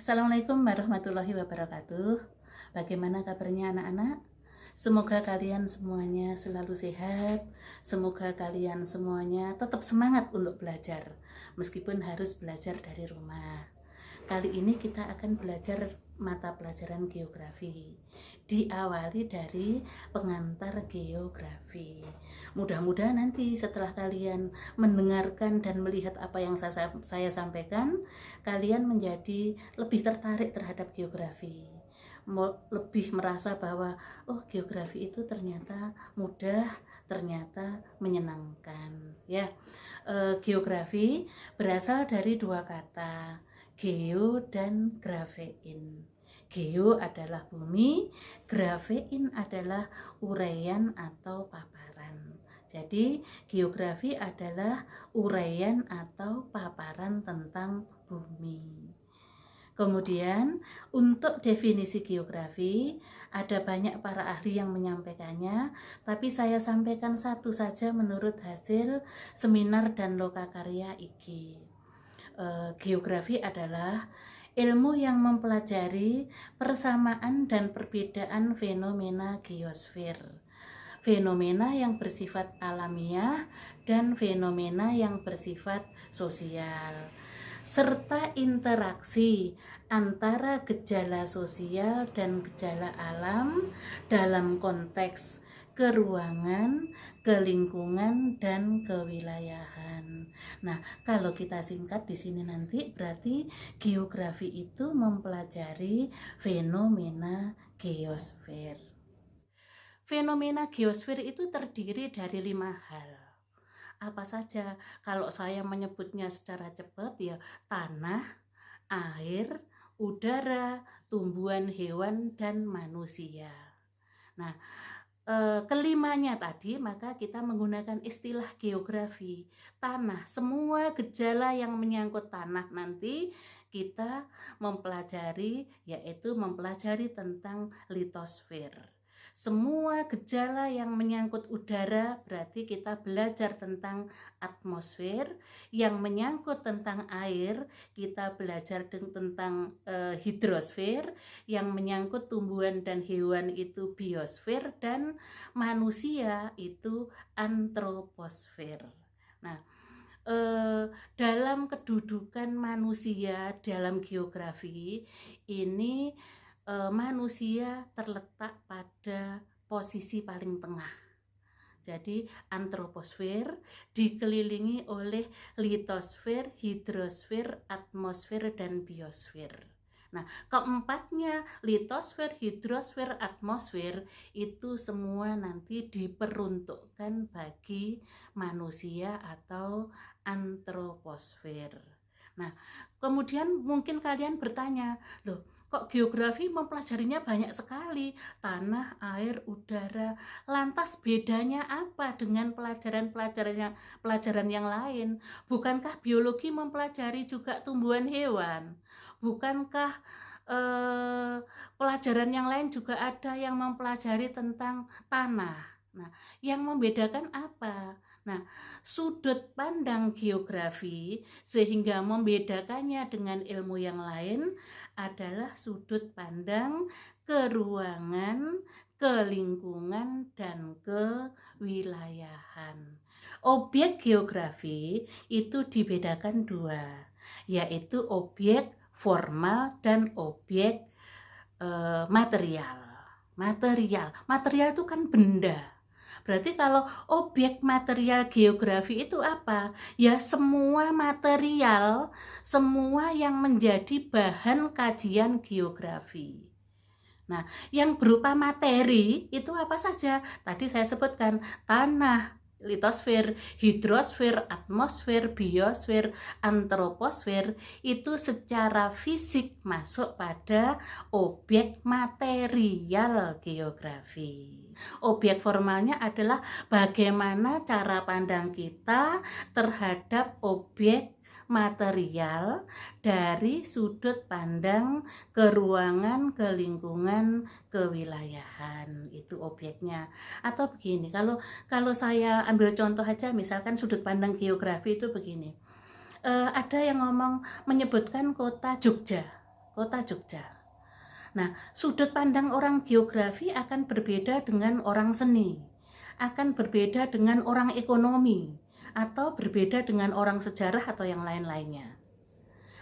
Assalamualaikum warahmatullahi wabarakatuh. Bagaimana kabarnya anak-anak? Semoga kalian semuanya selalu sehat. Semoga kalian semuanya tetap semangat untuk belajar, meskipun harus belajar dari rumah. Kali ini kita akan belajar mata pelajaran geografi. Diawali dari pengantar geografi. Mudah-mudahan nanti setelah kalian mendengarkan dan melihat apa yang saya sampaikan, kalian menjadi lebih tertarik terhadap geografi. Lebih merasa bahwa geografi itu ternyata mudah, ternyata menyenangkan ya. Geografi berasal dari dua kata, geo dan grafein. Geo adalah bumi, grafein adalah uraian atau paparan. Jadi geografi adalah uraian atau paparan tentang bumi. Kemudian untuk definisi geografi ada banyak para ahli yang menyampaikannya, tapi saya sampaikan satu saja menurut hasil seminar dan lokakarya IG. Geografi adalah ilmu yang mempelajari persamaan dan perbedaan fenomena geosfer, fenomena yang bersifat alamiah dan fenomena yang bersifat sosial, serta interaksi antara gejala sosial dan gejala alam dalam konteks keruangan, kelingkungan, dan kewilayahan. Nah, kalau kita singkat di sini nanti berarti geografi itu mempelajari fenomena geosfer. Fenomena geosfer itu terdiri dari 5 hal. Apa saja? Kalau saya menyebutnya secara cepat ya tanah, air, udara, tumbuhan, hewan, dan manusia. Nah, kelimanya tadi maka kita menggunakan istilah geografi. Tanah, semua gejala yang menyangkut tanah nanti kita mempelajari, yaitu mempelajari tentang litosfer. Semua gejala yang menyangkut udara berarti kita belajar tentang atmosfer. Yang menyangkut tentang air kita belajar tentang hidrosfer. Yang menyangkut tumbuhan dan hewan itu biosfer, dan manusia itu antroposfer. Nah, dalam kedudukan manusia dalam geografi ini, manusia terletak pada posisi paling tengah. Jadi antroposfer dikelilingi oleh litosfer, hidrosfer, atmosfer, dan biosfer. Nah, keempatnya litosfer, hidrosfer, atmosfer itu semua nanti diperuntukkan bagi manusia atau antroposfer. Nah, kemudian mungkin kalian bertanya, loh kok geografi mempelajarinya banyak sekali, tanah, air, udara, lantas bedanya apa dengan pelajaran yang lain? Bukankah biologi mempelajari juga tumbuhan hewan? Bukankah pelajaran yang lain juga ada yang mempelajari tentang tanah? Nah, yang membedakan apa? Nah, sudut pandang geografi sehingga membedakannya dengan ilmu yang lain adalah sudut pandang keruangan, kelingkungan, dan kewilayahan. Objek geografi itu dibedakan dua, yaitu objek formal dan objek material. Material itu kan benda. Berarti kalau objek material geografi itu apa? Ya semua material, semua yang menjadi bahan kajian geografi. Nah, yang berupa materi itu apa saja? Tadi saya sebutkan tanah, litosfer, hidrosfer, atmosfer, biosfer, antroposfer itu secara fisik masuk pada objek material geografi. Objek formalnya adalah bagaimana cara pandang kita terhadap objek material dari sudut pandang keruangan, kelingkungan, kewilayahan. Itu objeknya. Atau begini, kalau saya ambil contoh aja, misalkan sudut pandang geografi itu begini. Ada yang menyebutkan kota Jogja. kota Jogja. Nah, sudut pandang orang geografi akan berbeda dengan orang seni, akan berbeda dengan orang ekonomi, atau berbeda dengan orang sejarah atau yang lain-lainnya.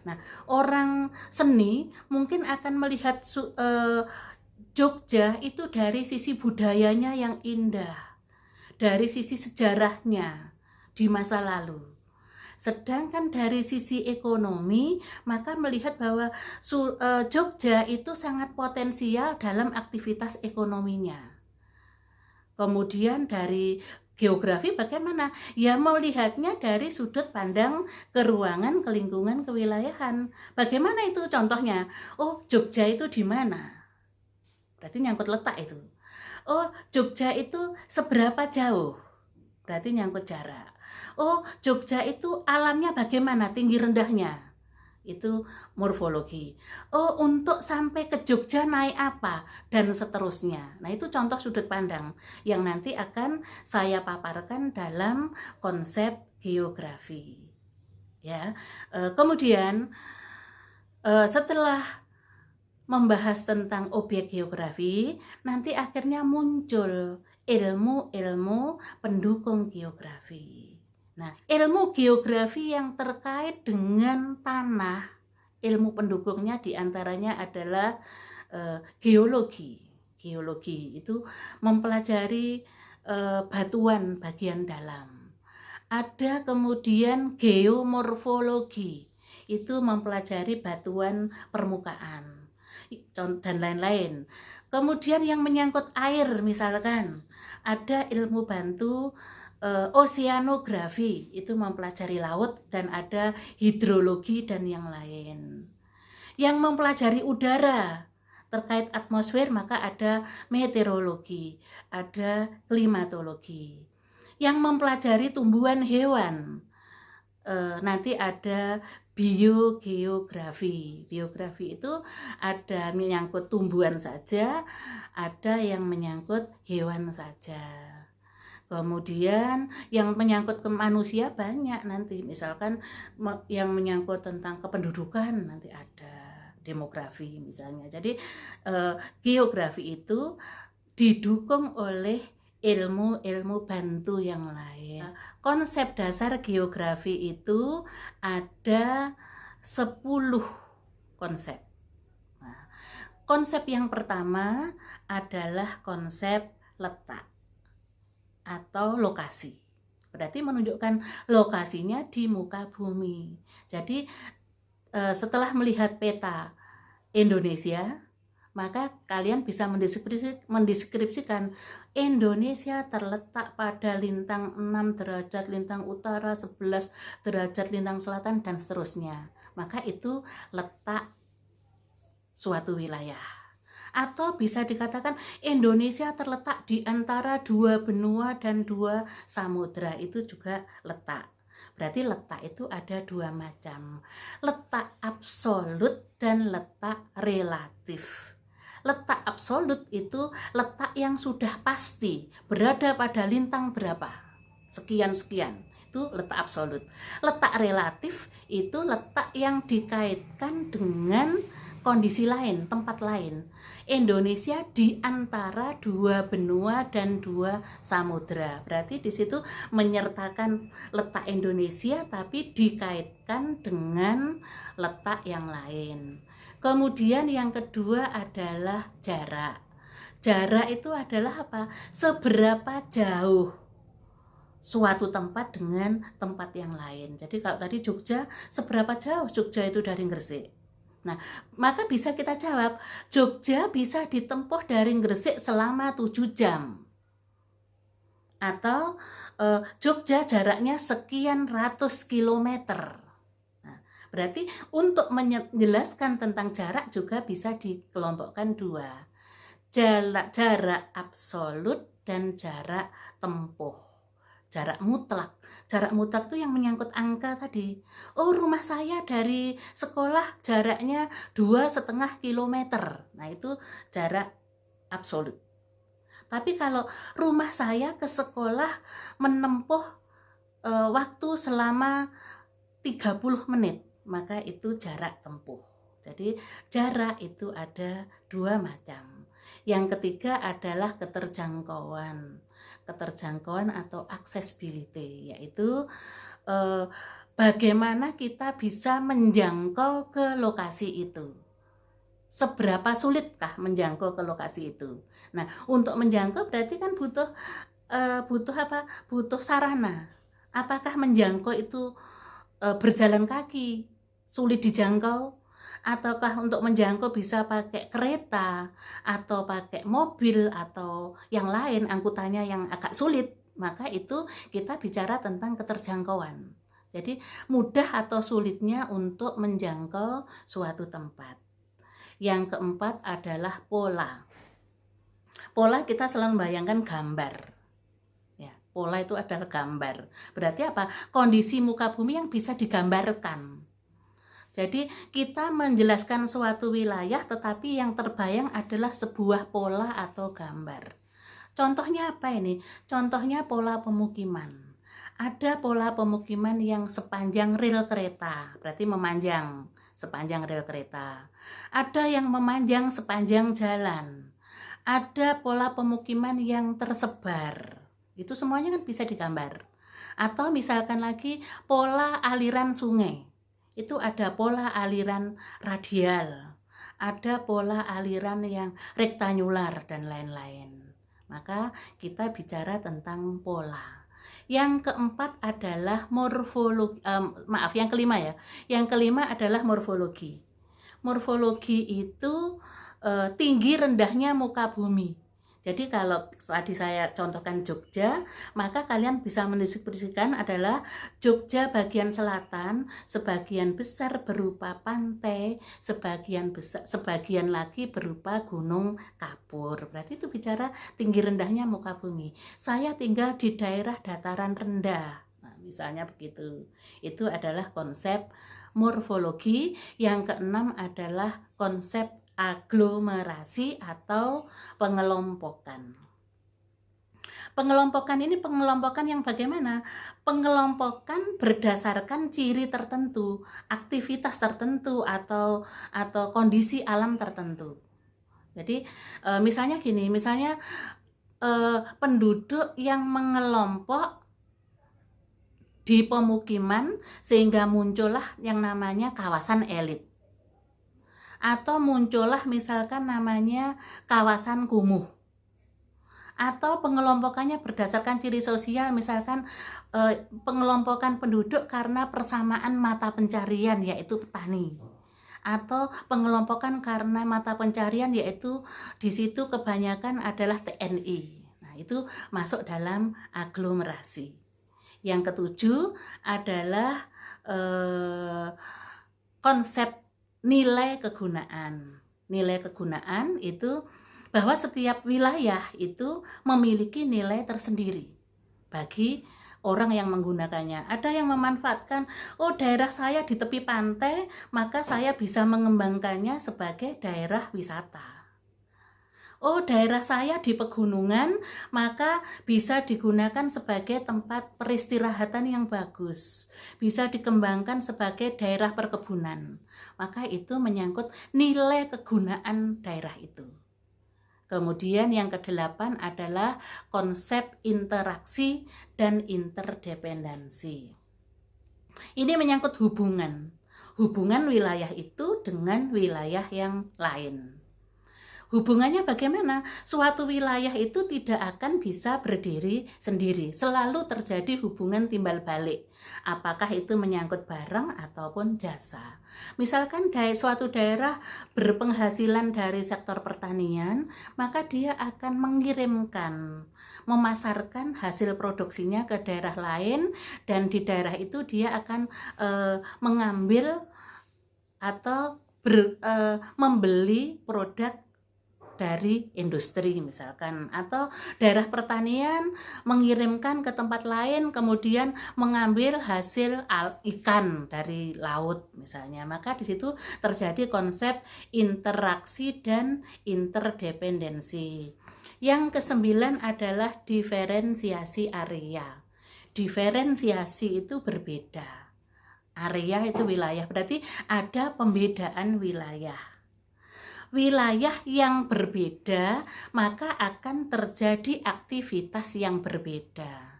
Nah, orang seni mungkin akan melihat Jogja itu dari sisi budayanya yang indah, dari sisi sejarahnya di masa lalu. Sedangkan dari sisi ekonomi, maka melihat bahwa Jogja itu sangat potensial dalam aktivitas ekonominya. Kemudian dari geografi bagaimana? Ya melihatnya dari sudut pandang keruangan, kelingkungan, kewilayahan. Bagaimana itu contohnya? Oh, Jogja itu di mana? Berarti nyangkut letak itu. Oh, Jogja itu seberapa jauh? Berarti nyangkut jarak. Oh, Jogja itu alamnya bagaimana? Tinggi rendahnya? Itu morfologi. Oh, untuk sampai ke Jogja naik apa? Dan seterusnya. Nah, itu contoh sudut pandang yang nanti akan saya paparkan dalam konsep geografi. Ya, kemudian setelah membahas tentang objek geografi, nanti akhirnya muncul ilmu-ilmu pendukung geografi. Nah, ilmu geografi yang terkait dengan tanah, ilmu pendukungnya diantaranya adalah geologi. Geologi itu mempelajari batuan bagian dalam. Ada kemudian geomorfologi, itu mempelajari batuan permukaan dan lain-lain. Kemudian yang menyangkut air misalkan, ada ilmu bantu oceanografi, itu mempelajari laut, dan ada hidrologi dan yang lain. Yang mempelajari udara terkait atmosfer, maka ada meteorologi, ada klimatologi. Yang mempelajari tumbuhan hewan, nanti ada biogeografi. Biografi itu ada menyangkut tumbuhan saja, ada yang menyangkut hewan saja. Kemudian yang menyangkut ke manusia banyak nanti, misalkan yang menyangkut tentang kependudukan nanti ada demografi misalnya. Jadi geografi itu didukung oleh ilmu-ilmu bantu yang lain. Konsep dasar geografi itu ada 10 konsep. Nah, konsep yang pertama adalah konsep letak atau lokasi. Berarti menunjukkan lokasinya di muka bumi. Jadi setelah melihat peta Indonesia, maka kalian bisa mendeskripsikan Indonesia terletak pada lintang 6 derajat, lintang utara 11 derajat, lintang selatan, dan seterusnya. Maka itu letak suatu wilayah. Atau bisa dikatakan Indonesia terletak di antara 2 benua dan 2 samudra, itu juga letak. Berarti letak itu ada 2 macam, letak absolut dan letak relatif. Letak absolut itu letak yang sudah pasti berada pada lintang berapa, sekian-sekian, itu letak absolut. Letak relatif itu letak yang dikaitkan dengan kondisi lain, tempat lain. Indonesia di antara 2 benua dan 2 samudra. Berarti di situ menyertakan letak Indonesia tapi dikaitkan dengan letak yang lain. Kemudian yang kedua adalah jarak. Jarak itu adalah apa? Seberapa jauh suatu tempat dengan tempat yang lain. Jadi kalau tadi Jogja, seberapa jauh Jogja itu dari Gresik? Nah, maka bisa kita jawab, Jogja bisa ditempuh dari Gresik selama 7 jam. Atau Jogja jaraknya sekian ratus kilometer. Nah, berarti untuk menjelaskan tentang jarak juga bisa dikelompokkan 2. Jarak absolut dan jarak tempuh. Jarak mutlak. Jarak mutlak itu yang menyangkut angka tadi. Oh, rumah saya dari sekolah jaraknya 2,5 kilometer. Nah, itu jarak absolut. Tapi kalau rumah saya ke sekolah menempuh waktu selama 30 menit, maka itu jarak tempuh. Jadi jarak itu ada dua macam. Yang ketiga adalah keterjangkauan atau accessibility, yaitu bagaimana kita bisa menjangkau ke lokasi itu. Seberapa sulitkah menjangkau ke lokasi itu? Nah, untuk menjangkau berarti kan butuh sarana. Apakah menjangkau itu berjalan kaki, sulit dijangkau, ataukah untuk menjangkau bisa pakai kereta atau pakai mobil atau yang lain angkutannya yang agak sulit, maka itu kita bicara tentang keterjangkauan. Jadi mudah atau sulitnya untuk menjangkau suatu tempat. Yang keempat adalah pola. Pola kita selalu membayangkan gambar. Ya, pola itu adalah gambar. Berarti apa? Kondisi muka bumi yang bisa digambarkan. Jadi kita menjelaskan suatu wilayah tetapi yang terbayang adalah sebuah pola atau gambar. Contohnya apa ini? Contohnya pola pemukiman. Ada pola pemukiman yang sepanjang rel kereta, berarti memanjang sepanjang rel kereta. Ada yang memanjang sepanjang jalan. Ada pola pemukiman yang tersebar. Itu semuanya kan bisa digambar. Atau misalkan lagi pola aliran sungai. Itu ada pola aliran radial, ada pola aliran yang rektangular dan lain-lain. Maka kita bicara tentang pola. Yang keempat adalah morfologi, yang kelima ya. Yang kelima adalah morfologi. Morfologi itu tinggi rendahnya muka bumi. Jadi kalau tadi saya contohkan Jogja, maka kalian bisa mendeskripsikan adalah Jogja bagian selatan, sebagian besar berupa pantai, sebagian lagi berupa gunung kapur. Berarti itu bicara tinggi rendahnya muka bumi. Saya tinggal di daerah dataran rendah. Nah, misalnya begitu. Itu adalah konsep morfologi. Yang keenam adalah konsep aglomerasi atau pengelompokan. Pengelompokan ini pengelompokan yang bagaimana? Pengelompokan berdasarkan ciri tertentu, aktivitas tertentu atau kondisi alam tertentu. Jadi misalnya gini, misalnya penduduk yang mengelompok di pemukiman sehingga muncullah yang namanya kawasan elit. Atau muncullah misalkan namanya kawasan kumuh. Atau pengelompokannya berdasarkan ciri sosial, misalkan pengelompokan penduduk karena persamaan mata pencarian yaitu petani. Atau pengelompokan karena mata pencarian yaitu di situ kebanyakan adalah TNI. Nah, itu masuk dalam aglomerasi. Yang ketujuh adalah konsep nilai kegunaan. Nilai kegunaan itu bahwa setiap wilayah itu memiliki nilai tersendiri bagi orang yang menggunakannya. Ada yang memanfaatkan, oh daerah saya di tepi pantai, maka saya bisa mengembangkannya sebagai daerah wisata. Oh daerah saya di pegunungan, maka bisa digunakan sebagai tempat peristirahatan yang bagus. Bisa dikembangkan sebagai daerah perkebunan. Maka itu menyangkut nilai kegunaan daerah itu. Kemudian yang kedelapan adalah konsep interaksi dan interdependensi. Ini menyangkut hubungan wilayah itu dengan wilayah yang lain. Hubungannya bagaimana? Suatu wilayah itu tidak akan bisa berdiri sendiri. Selalu terjadi hubungan timbal balik. Apakah itu menyangkut barang ataupun jasa. Misalkan suatu daerah berpenghasilan dari sektor pertanian, maka dia akan memasarkan hasil produksinya ke daerah lain, dan di daerah itu dia akan mengambil atau membeli produk dari industri misalkan, atau daerah pertanian mengirimkan ke tempat lain kemudian mengambil hasil ikan dari laut misalnya. Maka di situ terjadi konsep interaksi dan interdependensi. Yang kesembilan adalah diferensiasi area. Diferensiasi itu berbeda. Area itu wilayah, berarti ada pembedaan wilayah. Wilayah yang berbeda, maka akan terjadi aktivitas yang berbeda.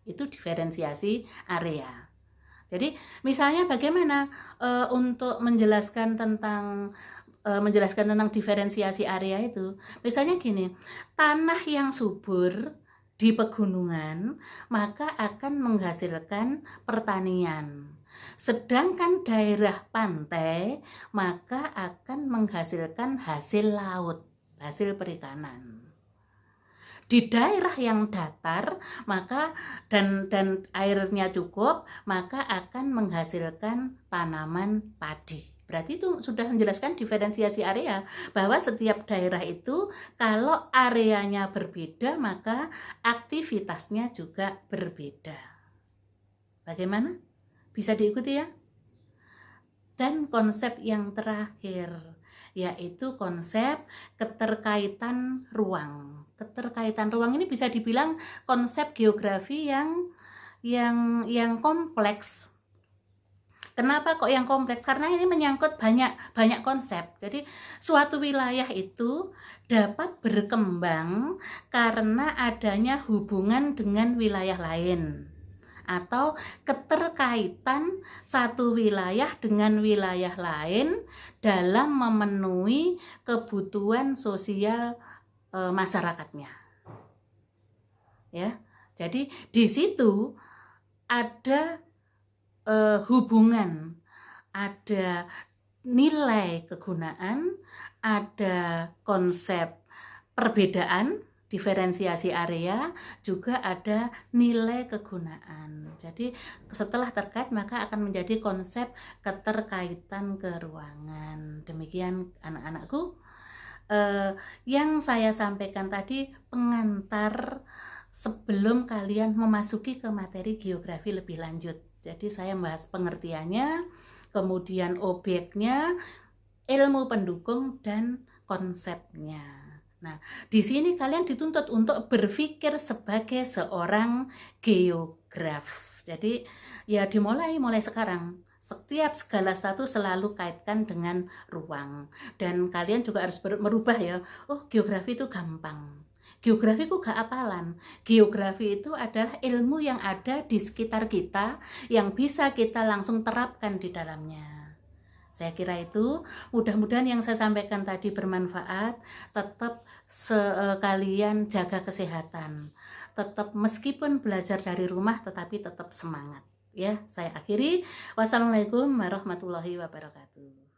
Itu diferensiasi area. Jadi misalnya bagaimana untuk menjelaskan tentang diferensiasi area itu. Misalnya gini, tanah yang subur di pegunungan maka akan menghasilkan pertanian. Sedangkan daerah pantai maka akan menghasilkan hasil laut, hasil perikanan. Di daerah yang datar maka dan airnya cukup, maka akan menghasilkan tanaman padi. Berarti itu sudah menjelaskan diferensiasi area, bahwa setiap daerah itu kalau areanya berbeda maka aktivitasnya juga berbeda. Bagaimana? Bisa diikuti ya? Dan konsep yang terakhir yaitu konsep keterkaitan ruang. Keterkaitan ruang ini bisa dibilang konsep geografi yang kompleks. Kenapa kok yang kompleks? Karena ini menyangkut banyak konsep. Jadi suatu wilayah itu dapat berkembang karena adanya hubungan dengan wilayah lain, atau keterkaitan satu wilayah dengan wilayah lain dalam memenuhi kebutuhan sosial masyarakatnya. Ya. Jadi di situ ada hubungan, ada nilai kegunaan, ada konsep perbedaan, diferensiasi area, juga ada nilai kegunaan. Jadi setelah terkait maka akan menjadi konsep keterkaitan keruangan. Demikian anak-anakku, yang saya sampaikan tadi pengantar sebelum kalian memasuki ke materi geografi lebih lanjut. Jadi saya membahas pengertiannya, kemudian objeknya, ilmu pendukung, dan konsepnya. Nah, di sini kalian dituntut untuk berpikir sebagai seorang geograf. Jadi ya dimulai sekarang. Setiap segala satu selalu kaitkan dengan ruang. Dan kalian juga harus merubah ya. Oh, geografi itu gampang. Geografi ku gak apalan. Geografi itu adalah ilmu yang ada di sekitar kita yang bisa kita langsung terapkan di dalamnya. Saya kira itu, mudah-mudahan yang saya sampaikan tadi bermanfaat. Tetap kalian jaga kesehatan. Tetap meskipun belajar dari rumah tetapi tetap semangat. Ya, saya akhiri. Wassalamualaikum warahmatullahi wabarakatuh.